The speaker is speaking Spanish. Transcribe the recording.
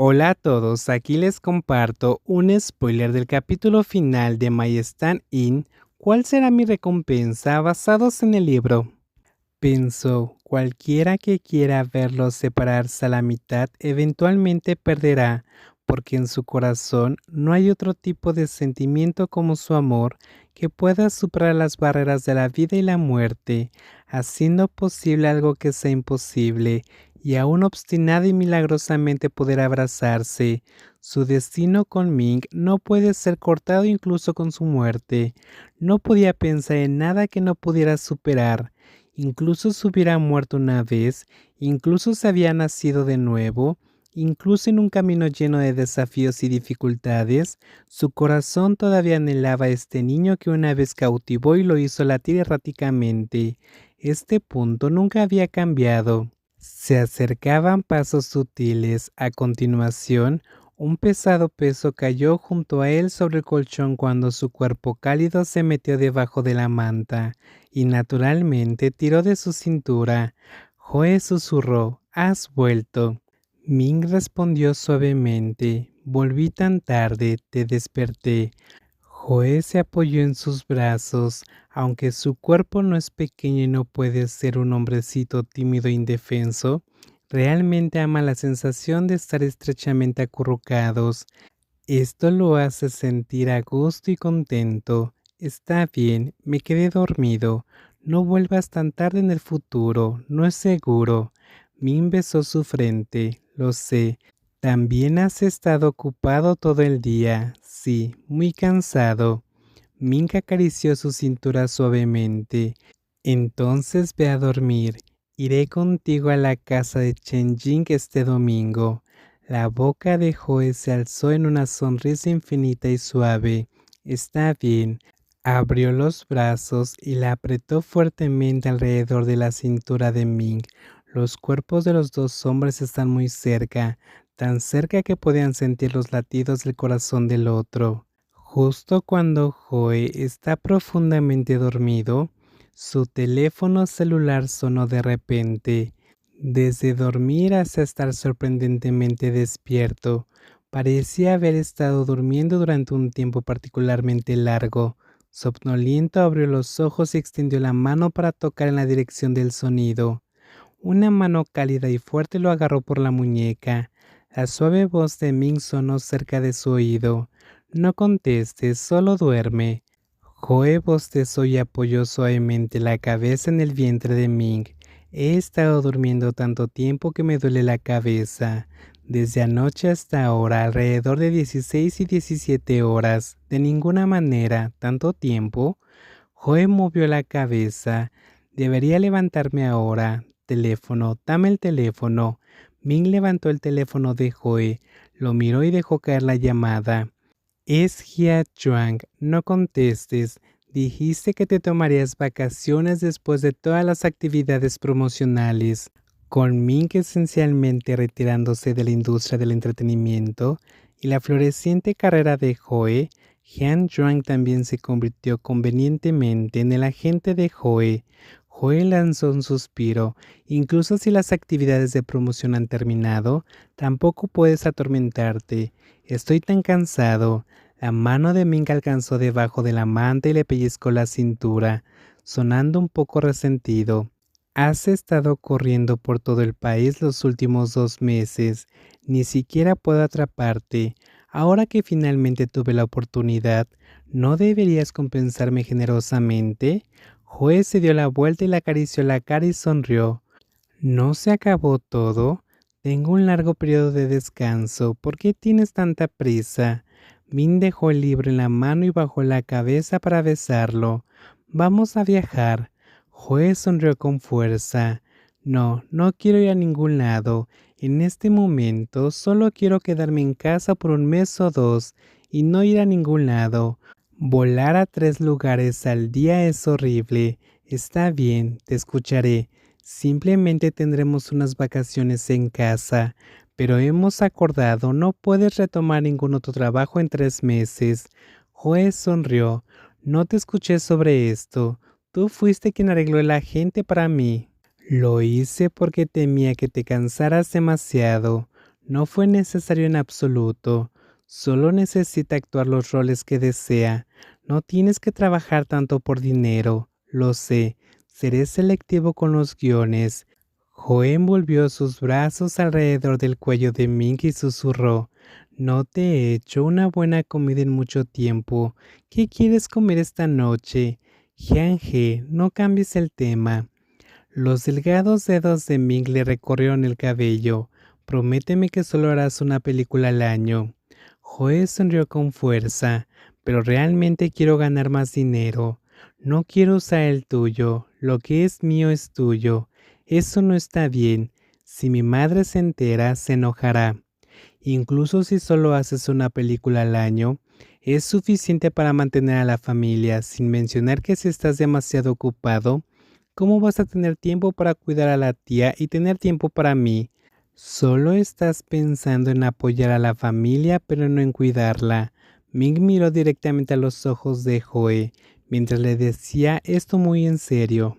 Hola a todos, aquí les comparto un spoiler del capítulo final de My Stand In. ¿Cuál será mi recompensa basados en el libro? Pensó, cualquiera que quiera verlos separarse a la mitad eventualmente perderá, porque en su corazón no hay otro tipo de sentimiento como su amor que pueda superar las barreras de la vida y la muerte, haciendo posible algo que sea imposible, y aún obstinado y milagrosamente poder abrazarse. Su destino con Ming no puede ser cortado incluso con su muerte. No podía pensar en nada que no pudiera superar. Incluso si hubiera muerto una vez, incluso si había nacido de nuevo, incluso en un camino lleno de desafíos y dificultades, su corazón todavía anhelaba a este niño que una vez cautivó y lo hizo latir erráticamente. Este punto nunca había cambiado. Se acercaban pasos sutiles. A continuación, un pesado peso cayó junto a él sobre el colchón cuando su cuerpo cálido se metió debajo de la manta y naturalmente tiró de su cintura. Joe susurró, ¿has vuelto? Ming respondió suavemente, volví tan tarde, te desperté. Joe se apoyó en sus brazos, aunque su cuerpo no es pequeño y no puede ser un hombrecito tímido e indefenso, realmente ama la sensación de estar estrechamente acurrucados. Esto lo hace sentir a gusto y contento. Está bien, me quedé dormido. No vuelvas tan tarde en el futuro, no es seguro. Min besó su frente, lo sé. También has estado ocupado todo el día. Sí, muy cansado. Mink acarició su cintura suavemente. Entonces ve a dormir. Iré contigo a la casa de Chen Jing este domingo. La boca de Joe se alzó en una sonrisa infinita y suave. Está bien. Abrió los brazos y la apretó fuertemente alrededor de la cintura de Ming. Los cuerpos de los dos hombres están muy cerca, tan cerca que podían sentir los latidos del corazón del otro. Justo cuando Joe está profundamente dormido, su teléfono celular sonó de repente. Desde dormir hasta estar sorprendentemente despierto, parecía haber estado durmiendo durante un tiempo particularmente largo. Somnoliento abrió los ojos y extendió la mano para tocar en la dirección del sonido. Una mano cálida y fuerte lo agarró por la muñeca. La suave voz de Ming sonó cerca de su oído. No contestes, solo duerme. Joe bostezó y apoyó suavemente la cabeza en el vientre de Ming. He estado durmiendo tanto tiempo que me duele la cabeza. Desde anoche hasta ahora, alrededor de 16 y 17 horas. De ninguna manera, tanto tiempo. Joe movió la cabeza. Debería levantarme ahora. Teléfono, dame el teléfono. Ming levantó el teléfono de Joe, lo miró y dejó caer la llamada. Es Hia Chuang, no contestes. Dijiste que te tomarías vacaciones después de todas las actividades promocionales. Con Ming esencialmente retirándose de la industria del entretenimiento y la floreciente carrera de Joe, Hyun Jung también se convirtió convenientemente en el agente de Joe. Joe lanzó un suspiro. Incluso si las actividades de promoción han terminado, tampoco puedes atormentarte. Estoy tan cansado. La mano de Ming alcanzó debajo de la manta y le pellizcó la cintura, sonando un poco resentido. Has estado corriendo por todo el país los últimos 2 meses. Ni siquiera puedo atraparte. Ahora que finalmente tuve la oportunidad, ¿no deberías compensarme generosamente? Joe se dio la vuelta y le acarició la cara y sonrió. ¿No se acabó todo? Tengo un largo periodo de descanso. ¿Por qué tienes tanta prisa? Min dejó el libro en la mano y bajó la cabeza para besarlo. Vamos a viajar. Joe sonrió con fuerza. No, no quiero ir a ningún lado. En este momento solo quiero quedarme en casa por un mes o dos y no ir a ningún lado. Volar a 3 lugares al día es horrible. Está bien, te escucharé. Simplemente tendremos unas vacaciones en casa, pero hemos acordado no puedes retomar ningún otro trabajo en 3 meses. Joe sonrió. No te escuché sobre esto. Tú fuiste quien arregló el agente para mí. Lo hice porque temía que te cansaras demasiado. No fue necesario en absoluto. Solo necesita actuar los roles que desea. No tienes que trabajar tanto por dinero. Lo sé. Seré selectivo con los guiones. Joe envolvió sus brazos alrededor del cuello de Ming y susurró: No te he hecho una buena comida en mucho tiempo. ¿Qué quieres comer esta noche? Jian-He, no cambies el tema. Los delgados dedos de Ming le recorrieron el cabello. Prométeme que solo harás una película al año. Joe sonrió con fuerza. Pero realmente quiero ganar más dinero. No quiero usar el tuyo. Lo que es mío es tuyo. Eso no está bien. Si mi madre se entera, se enojará. Incluso si solo haces una película al año, es suficiente para mantener a la familia, sin mencionar que si estás demasiado ocupado, ¿cómo vas a tener tiempo para cuidar a la tía y tener tiempo para mí? Solo estás pensando en apoyar a la familia, pero no en cuidarla. Ming miró directamente a los ojos de Joe, mientras le decía esto muy en serio.